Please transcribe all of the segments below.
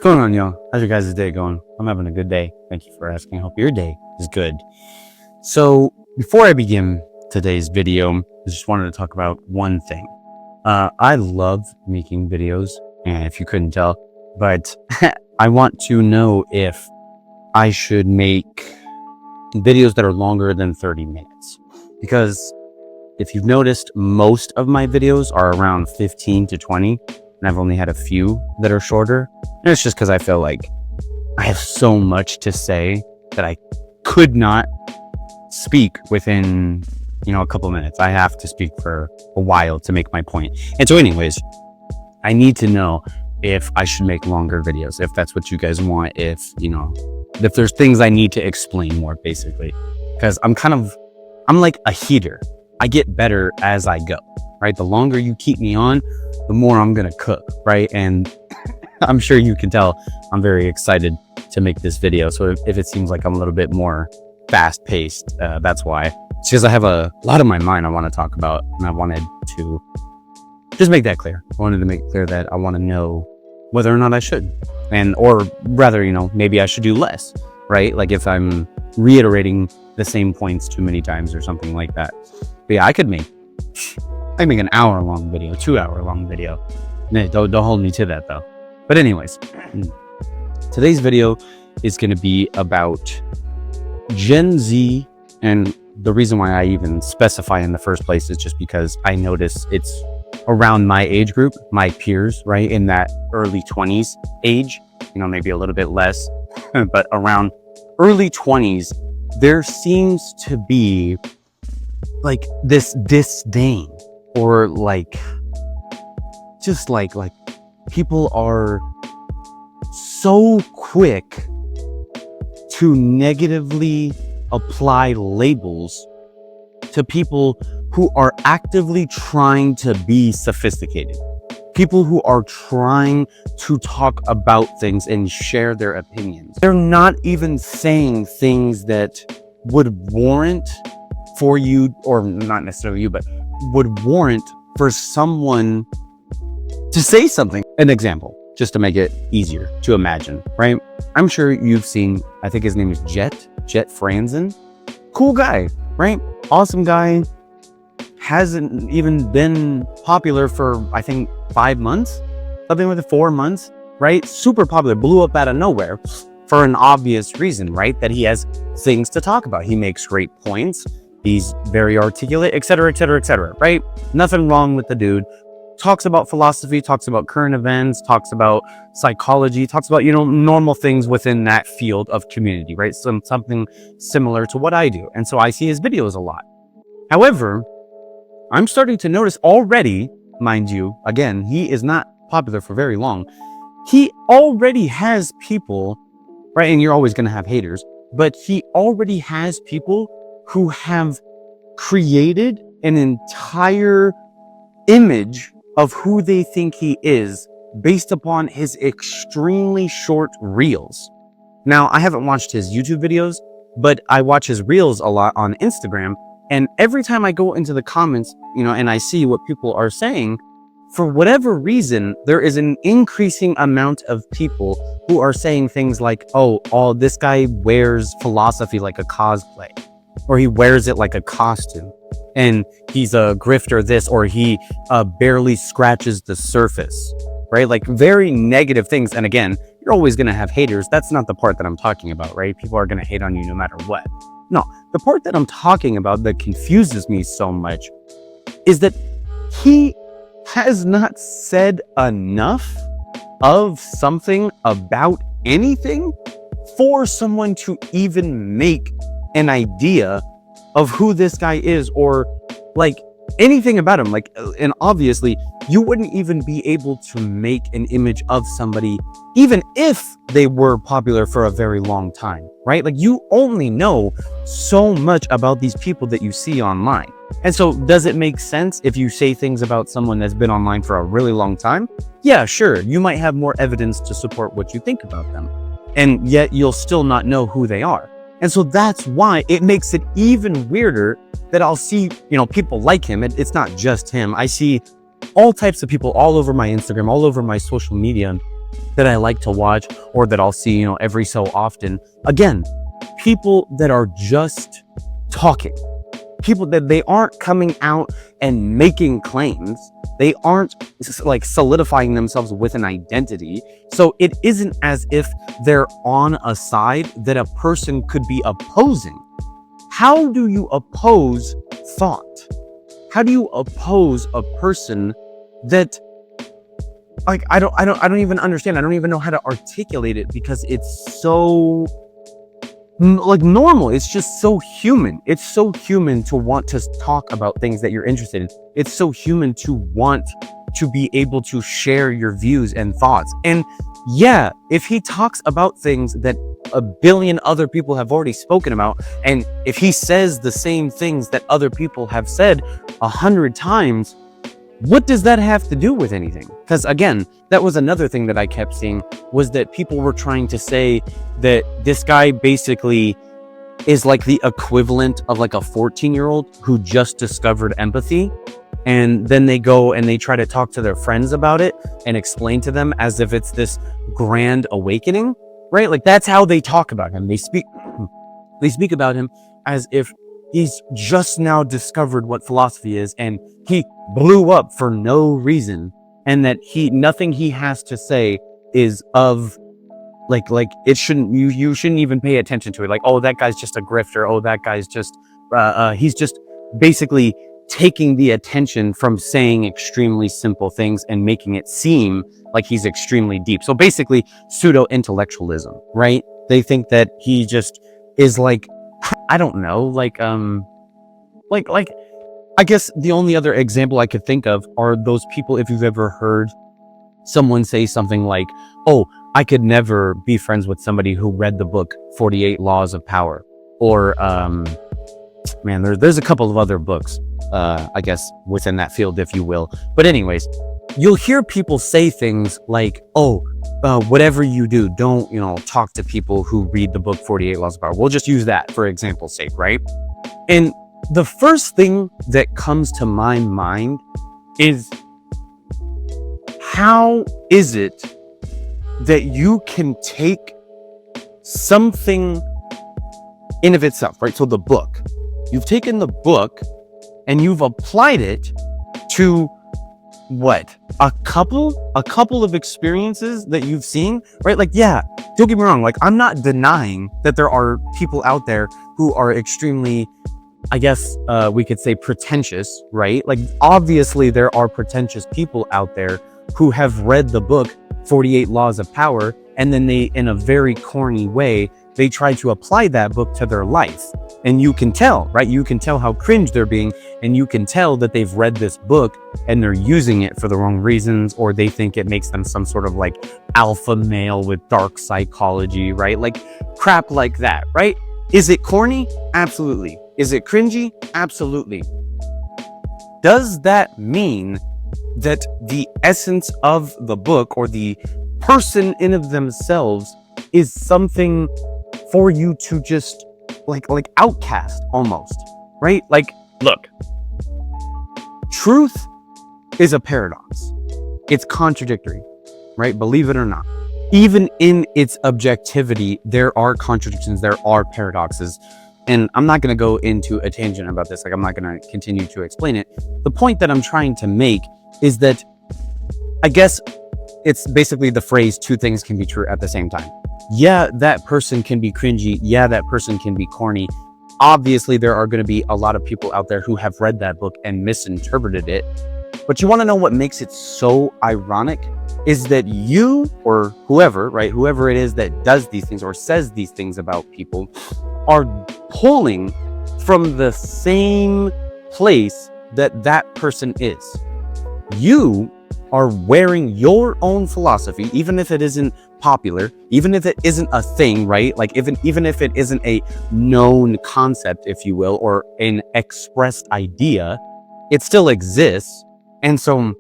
What's going on, y'all? How's your guys' day going? I'm having a good day. Thank you for asking. I hope your day is good. So before I begin today's video, I just wanted to talk about one thing. I love making videos, and if you couldn't tell, but I want to know if I should make videos that are longer than 30 minutes. Because if you've noticed, most of my videos are around 15 to 20. And I've only had a few that are shorter. And it's just because I feel like I have so much to say that I could not speak within, a couple minutes. I have to speak for a while to make my point. And so anyways, I need to know if I should make longer videos, if that's what you guys want, if there's things I need to explain more, basically. Because I'm like a heater. I get better as I go, right? The longer you keep me on, the more I'm gonna cook, right? And I'm sure you can tell I'm very excited to make this video. So if it seems like I'm a little bit more fast paced, that's why. It's because I have a lot on my mind I want to talk about, and I wanted to just make that clear. I wanted to make clear that I want to know whether or not I should, or rather, maybe I should do less, right? Like if I'm reiterating the same points too many times or something like that. But yeah, I could make an hour-long video, 2-hour-long video. No, don't hold me to that though. But anyways, today's video is going to be about Gen Z, and the reason why I even specify in the first place is just because I notice it's around my age group, my peers, right, in that early 20s age, maybe a little bit less, but around early 20s, there seems to be like this disdain, or like people are so quick to negatively apply labels to people who are actively trying to be sophisticated, people who are trying to talk about things and share their opinions. They're not even saying things that would warrant for you, or not necessarily you, but would warrant for someone to say something. An example, just to make it easier to imagine, right? I'm sure you've seen, I think his name is Jet Franzen. Cool guy, right? Awesome guy. Hasn't even been popular for, I think, 5 months, something like 4 months, right? Super popular, blew up out of nowhere for an obvious reason, right? That he has things to talk about. He makes great points. He's very articulate, etc., etc., etc., right? Nothing wrong with the dude. Talks about philosophy, talks about current events, talks about psychology, talks about, normal things within that field of community, right? Something similar to what I do. And so I see his videos a lot. However, I'm starting to notice already, mind you, again, he is not popular for very long. He already has people, right? And you're always going to have haters, but he already has people who have created an entire image of who they think he is based upon his extremely short reels. Now, I haven't watched his YouTube videos, but I watch his reels a lot on Instagram. And every time I go into the comments, and I see what people are saying, for whatever reason, there is an increasing amount of people who are saying things like, oh, this guy wears philosophy like a cosplay, or he wears it like a costume, and he's a grifter this, or he barely scratches the surface, right? Like very negative things. And again, you're always going to have haters. That's not the part that I'm talking about, right? People are going to hate on you no matter what. No, the part that I'm talking about that confuses me so much is that he has not said enough of something about anything for someone to even make an idea of who this guy is, or like anything about him. Like, and obviously you wouldn't even be able to make an image of somebody even if they were popular for a very long time, right? Like, you only know so much about these people that you see online. And so does it make sense if you say things about someone that's been online for a really long time? Yeah, sure, you might have more evidence to support what you think about them, and yet you'll still not know who they are. And so that's why it makes it even weirder that I'll see, people like him. And it's not just him. I see all types of people all over my Instagram, all over my social media, that I like to watch or that I'll see, every so often. Again, people that are just talking, people that they aren't coming out and making claims. They aren't like solidifying themselves with an identity. So it isn't as if they're on a side that a person could be opposing. How do you oppose thought? How do you oppose a person that, like, I don't even understand. I don't even know how to articulate it because it's so like normal. It's just so human. It's so human to want to talk about things that you're interested in. It's so human to want to be able to share your views and thoughts. And yeah, if he talks about things that a billion other people have already spoken about, and if he says the same things that other people have said 100 times, what does that have to do with anything? Because again, that was another thing that I kept seeing, was that people were trying to say that this guy basically is like the equivalent of like a 14-year-old who just discovered empathy. And then they go and they try to talk to their friends about it and explain to them as if it's this grand awakening, right? Like that's how they talk about him. They speak about him as if he's just now discovered what philosophy is and he blew up for no reason, and that nothing he has to say is of like it shouldn't, you shouldn't even pay attention to it. Like, oh, that guy's just a grifter. Oh, that guy's just he's just basically taking the attention from saying extremely simple things and making it seem like he's extremely deep. So basically pseudo intellectualism, right? They think that he just is like, I don't know, like I guess the only other example I could think of are those people, if you've ever heard someone say something like, oh, I could never be friends with somebody who read the book 48 Laws of Power. Or, man, there's a couple of other books, I guess, within that field, if you will. But anyways, you'll hear people say things like, oh, whatever you do, don't, talk to people who read the book 48 Laws of Power. We'll just use that for example's sake, right? And the first thing that comes to my mind is, how is it that you can take something in of itself, right? So the book, you've taken the book and you've applied it to what? A couple of experiences that you've seen, right? Like, yeah, don't get me wrong. Like, I'm not denying that there are people out there who are extremely, I guess, we could say pretentious, right? Like, obviously there are pretentious people out there who have read the book 48 Laws of Power, and then they, in a very corny way, they try to apply that book to their life. And you can tell, right? You can tell how cringe they're being, and you can tell that they've read this book and they're using it for the wrong reasons, or they think it makes them some sort of like alpha male with dark psychology, right? Like crap like that, right? Is it corny? Absolutely. Is it cringy? Absolutely. Does that mean that the essence of the book or the person in of themselves is something for you to just like outcast almost, right? Like, look, truth is a paradox. It's contradictory, right? Believe it or not. Even in its objectivity, there are contradictions, there are paradoxes. And I'm not going to go into a tangent about this. Like, I'm not going to continue to explain it. The point that I'm trying to make is that, I guess it's basically the phrase, two things can be true at the same time. Yeah, that person can be cringy. Yeah, that person can be corny. Obviously, there are going to be a lot of people out there who have read that book and misinterpreted it. But you want to know what makes it so ironic? Is that you, or whoever, right? Whoever it is that does these things or says these things about people, are pulling from the same place that that person is. You are wearing your own philosophy, even if it isn't popular, even if it isn't a thing, right? Like even if it isn't a known concept, if you will, or an expressed idea, it still exists. And so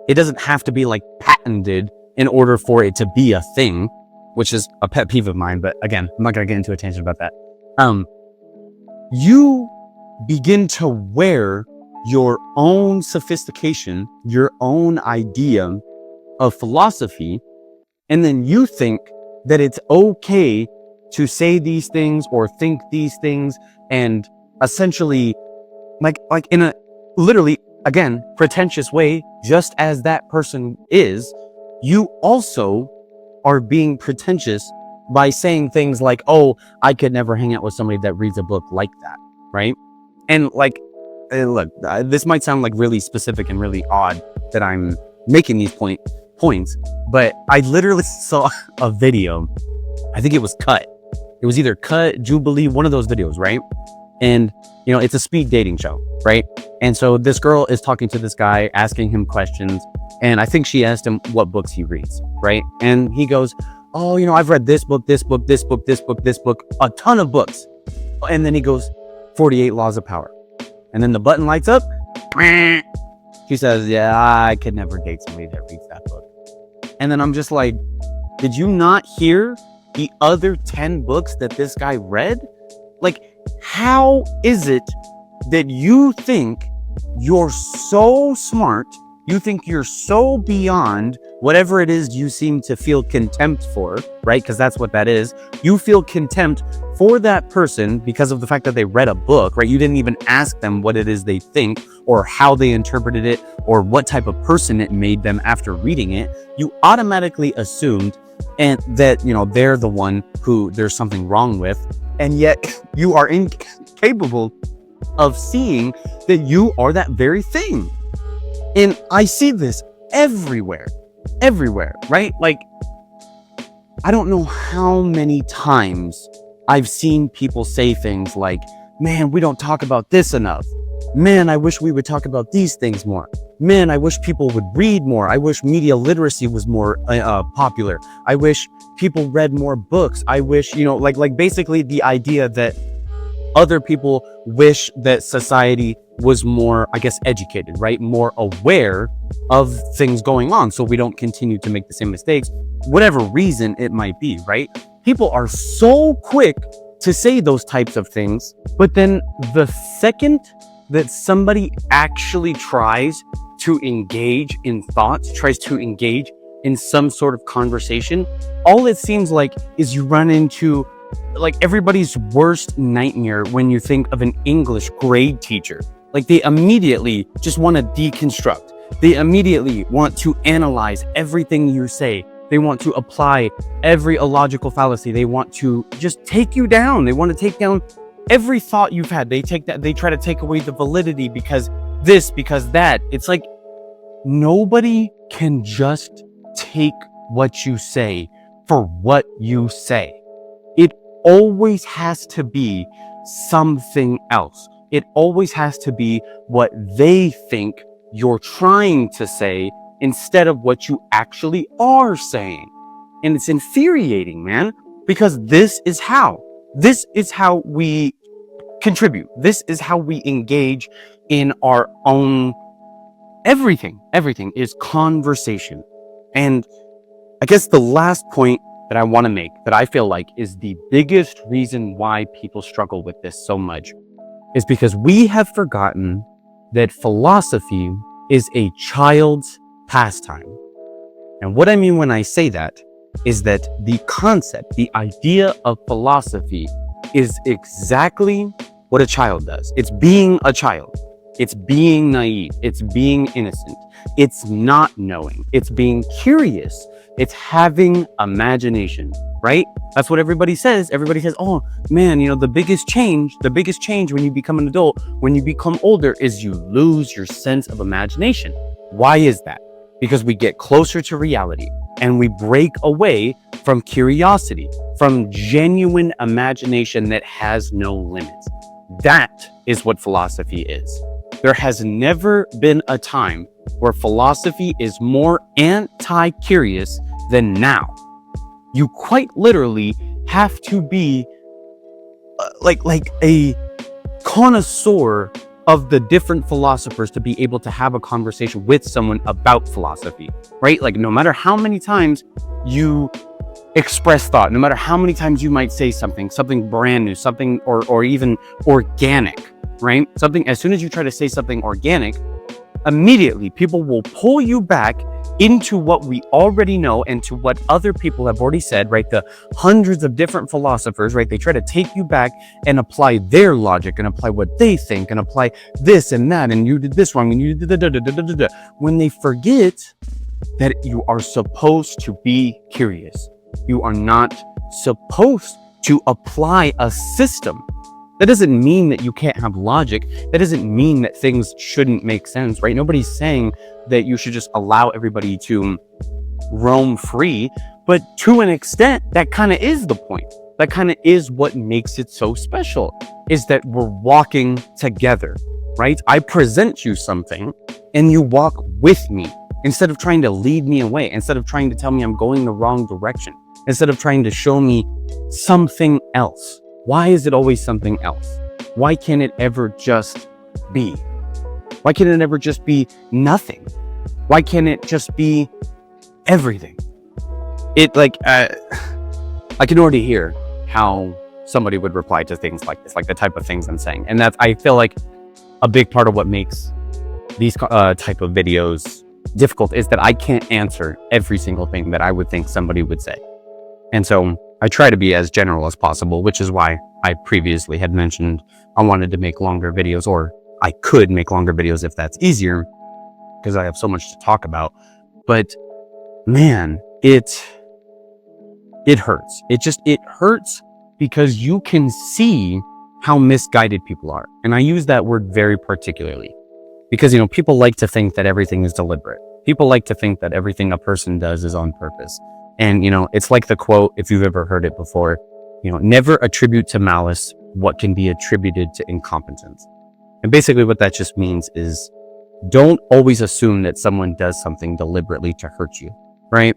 it doesn't have to be like patented in order for it to be a thing, which is a pet peeve of mine. But again, I'm not going to get into a tangent about that. You begin to wear your own sophistication, your own idea of philosophy, And then you think that it's okay to say these things or think these things, and essentially like in a literally, again, pretentious way, just as that person is, you also are being pretentious by saying things like, oh, I could never hang out with somebody that reads a book like that, right? And like, look, this might sound like really specific and really odd that I'm making these points, but I literally saw a video. I think it was Cut. It was either Cut, Jubilee, one of those videos, right? And, you know, it's a speed dating show, right? And so this girl is talking to this guy, asking him questions. And I think she asked him what books he reads, right? And he goes, oh, you know, I've read this book, this book, this book, this book, this book, a ton of books. And then he goes, 48 Laws of Power. And then the button lights up. She says, yeah, I could never date somebody that reads that book. And then I'm just like, did you not hear the other 10 books that this guy read? Like, how is it that you think you're so smart, you think you're so beyond whatever it is you seem to feel contempt for, right? Because that's what that is. You feel contempt for that person because of the fact that they read a book, right? You didn't even ask them what it is they think or how they interpreted it or what type of person it made them after reading it. You automatically assumed and that, you know, they're the one who there's something wrong with. And yet you are incapable of seeing that you are that very thing. And I see this everywhere, right? Like, I don't know how many times I've seen people say things like, man, we don't talk about this enough. Man, I wish we would talk about these things more. Man, I wish people would read more. I wish media literacy was more popular. I wish people read more books. I wish, you know, like basically the idea that other people wish that society was more, I guess, educated, right? More aware of things going on so we don't continue to make the same mistakes, whatever reason it might be, right? People are so quick to say those types of things, but then the second that somebody actually tries to engage in thoughts, tries to engage in some sort of conversation, all it seems like is you run into like everybody's worst nightmare when you think of an English grade teacher. Like they immediately just want to deconstruct. They immediately want to analyze everything you say. They want to apply every illogical fallacy. They want to just take you down. They want to take down every thought you've had. They try to take away the validity because this, because that. It's like nobody can just take what you say for what you say. It always has to be something else. It always has to be what they think you're trying to say instead of what you actually are saying. And it's infuriating, man, because this is how we contribute. This is how we engage in our own everything. Everything is conversation. And I guess the last point that I want to make that I feel like is the biggest reason why people struggle with this so much is because we have forgotten that philosophy is a child's pastime. And what I mean when I say that is that the concept, the idea of philosophy is exactly what a child does. It's being a child. It's being naive. It's being innocent. It's not knowing. It's being curious. It's having imagination, right? That's what everybody says. Everybody says, oh man, you know, the biggest change when you become an adult, when you become older, is you lose your sense of imagination. Why is that? Because we get closer to reality and we break away from curiosity, from genuine imagination that has no limits. That is what philosophy is. There has never been a time where philosophy is more anti-curious than now. You quite literally have to be like a connoisseur of the different philosophers to be able to have a conversation with someone about philosophy, right? Like no matter how many times you express thought, no matter how many times you might say something brand new, something or even organic, right? Something, as soon as you try to say something organic, immediately people will pull you back into what we already know and to what other people have already said, right? The hundreds of different philosophers, right? They try to take you back and apply their logic and apply what they think and apply this and that. And you did this wrong and you did da. When they forget that you are supposed to be curious. You are not supposed to apply a system. That doesn't mean that you can't have logic. That doesn't mean that things shouldn't make sense, right? Nobody's saying that you should just allow everybody to roam free, but to an extent, that kind of is the point. That kind of is what makes it so special, is that we're walking together, right? I present you something and you walk with me instead of trying to lead me away, instead of trying to tell me I'm going the wrong direction, instead of trying to show me something else. Why is it always something else? Why can't it ever just be? Why can't it ever just be nothing? Why can't it just be everything? I can already hear how somebody would reply to things like this, like the type of things I'm saying. And that's, I feel like a big part of what makes these type of videos difficult is that I can't answer every single thing that I would think somebody would say. And so I try to be as general as possible, which is why I previously had mentioned I wanted to make longer videos, or I could make longer videos if that's easier, because I have so much to talk about. But man, it hurts. It hurts because you can see how misguided people are. And I use that word very particularly because, people like to think that everything is deliberate. People like to think that everything a person does is on purpose. And, it's like the quote, if you've ever heard it before, never attribute to malice what can be attributed to incompetence. And basically what that just means is don't always assume that someone does something deliberately to hurt you, right?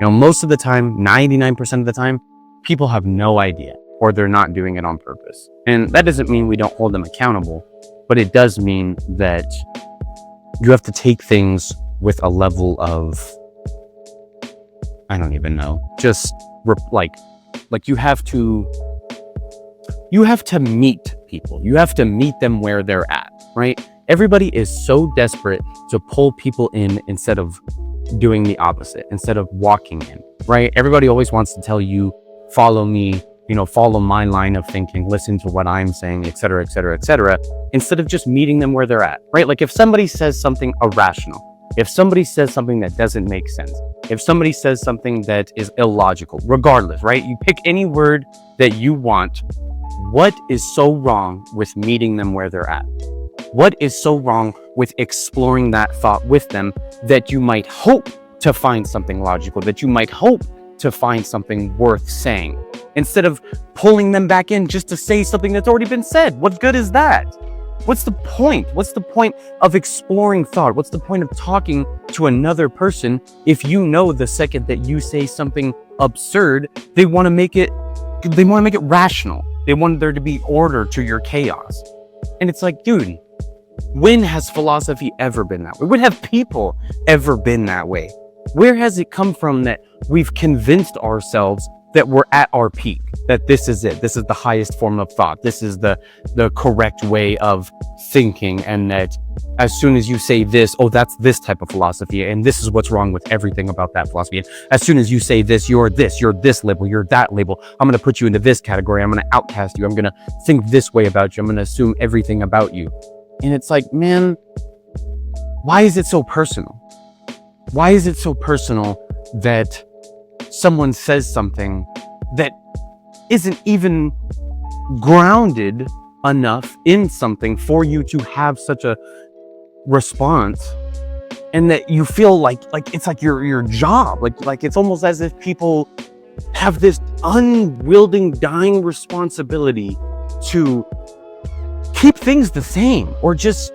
Most of the time, 99% of the time, people have no idea, or they're not doing it on purpose. And that doesn't mean we don't hold them accountable, but it does mean that you have to take things with a level of, I don't even know, just like you have to meet people. You have to meet them where they're at, right? Everybody is so desperate to pull people in instead of doing the opposite, instead of walking in, right? Everybody always wants to tell you, follow me, follow my line of thinking, listen to what I'm saying, et cetera, instead of just meeting them where they're at, right? Like if somebody says something irrational, if somebody says something that doesn't make sense, if somebody says something that is illogical, regardless, right? You pick any word that you want. What is so wrong with meeting them where they're at? What is so wrong with exploring that thought with them that you might hope to find something logical, that you might hope to find something worth saying, instead of pulling them back in just to say something that's already been said? What good is that? What's the point? What's the point of exploring thought? What's the point of talking to another person if you know the second that you say something absurd, they want to make it rational. They want there to be order to your chaos. And it's like, dude, when has philosophy ever been that way? When have people ever been that way? Where has it come from that we've convinced ourselves that we're at our peak, that this is it, this is the highest form of thought, this is the correct way of thinking, and that as soon as you say this, oh, that's this type of philosophy, and this is what's wrong with everything about that philosophy. And as soon as you say this, you're this label, you're that label, I'm going to put you into this category, I'm going to outcast you, I'm going to think this way about you, I'm going to assume everything about you. And it's like, man, why is it so personal? Why is it so personal that someone says something that isn't even grounded enough in something for you to have such a response, and that you feel like it's like your job, like it's almost as if people have this unwielding, dying responsibility to keep things the same, or just,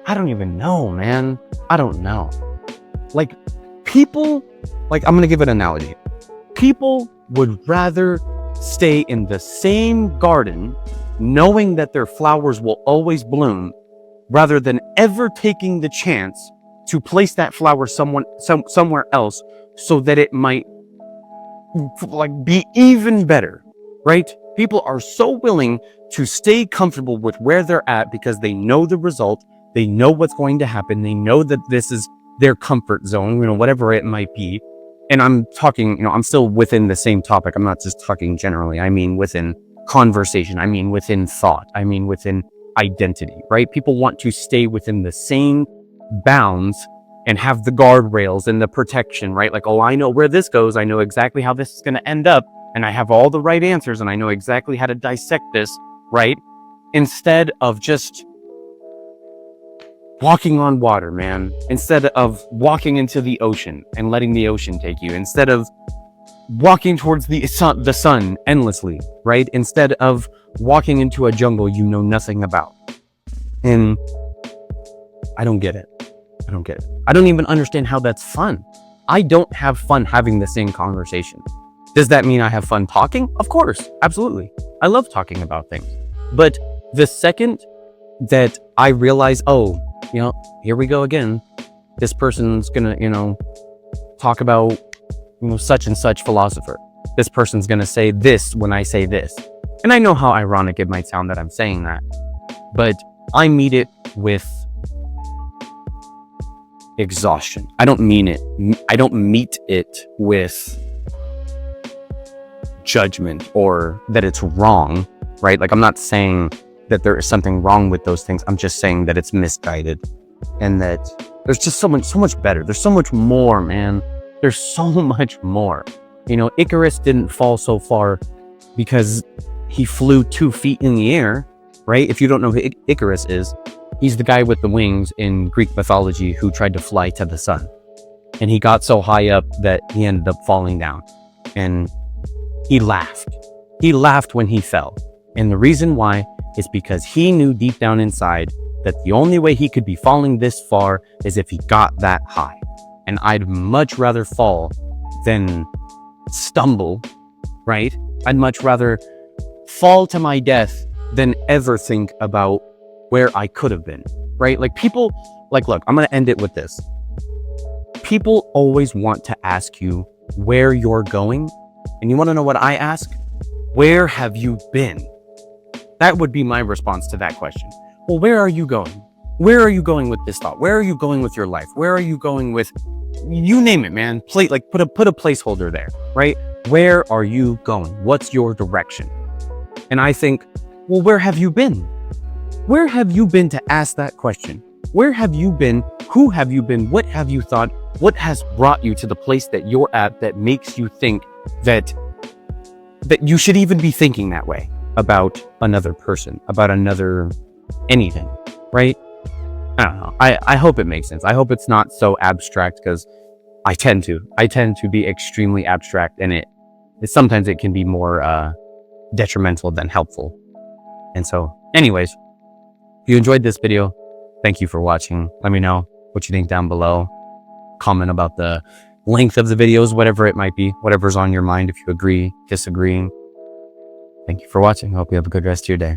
I don't even know, man. I don't know. Like people, I'm gonna give an analogy. People would rather stay in the same garden knowing that their flowers will always bloom, rather than ever taking the chance to place that flower somewhere else so that it might be even better, right? People are so willing to stay comfortable with where they're at because they know the result, they know what's going to happen, they know that this is their comfort zone, whatever it might be. And I'm talking, I'm still within the same topic. I'm not just talking generally. I mean, within conversation. I mean, within thought. I mean, within identity, right? People want to stay within the same bounds and have the guardrails and the protection, right? Like, oh, I know where this goes. I know exactly how this is going to end up. And I have all the right answers and I know exactly how to dissect this, right? Instead of just walking on water, man. Instead of walking into the ocean and letting the ocean take you. Instead of walking towards the sun endlessly, right? Instead of walking into a jungle you know nothing about. And I don't get it. I don't get it. I don't even understand how that's fun. I don't have fun having the same conversation. Does that mean I have fun talking? Of course, absolutely. I love talking about things. But the second that I realize, oh, here we go again. This person's gonna, talk about, such and such philosopher. This person's gonna say this when I say this. And I know how ironic it might sound that I'm saying that, but I meet it with exhaustion. I don't mean it. I don't meet it with judgment or that it's wrong, right? Like, I'm not saying that there is something wrong with those things. I'm just saying that it's misguided and that there's just so much better. There's so much more, man. There's so much more. Icarus didn't fall so far because he flew 2 feet in the air, right? If you don't know who Icarus is, he's the guy with the wings in Greek mythology who tried to fly to the sun. And he got so high up that he ended up falling down. And he laughed. He laughed when he fell. And the reason why is because he knew deep down inside that the only way he could be falling this far is if he got that high. And I'd much rather fall than stumble, right? I'd much rather fall to my death than ever think about where I could have been, right? Like, people, look, I'm going to end it with this. People always want to ask you where you're going. And you want to know what I ask? Where have you been? That would be my response to that question. Well, where are you going? Where are you going with this thought? Where are you going with your life? Where are you going with, you name it, man. Put a placeholder there, right? Where are you going? What's your direction? And I think, well, where have you been? Where have you been to ask that question? Where have you been? Who have you been? What have you thought? What has brought you to the place that you're at that makes you think that you should even be thinking that way about another person, about another anything, right? I don't know. I hope it makes sense. I hope it's not so abstract, because I tend to be extremely abstract, and sometimes it can be more detrimental than helpful. And so, anyways, if you enjoyed this video, thank you for watching. Let me know what you think down below. Comment about the length of the videos, whatever it might be, whatever's on your mind, if you agree, disagree. Thank you for watching. I hope you have a good rest of your day.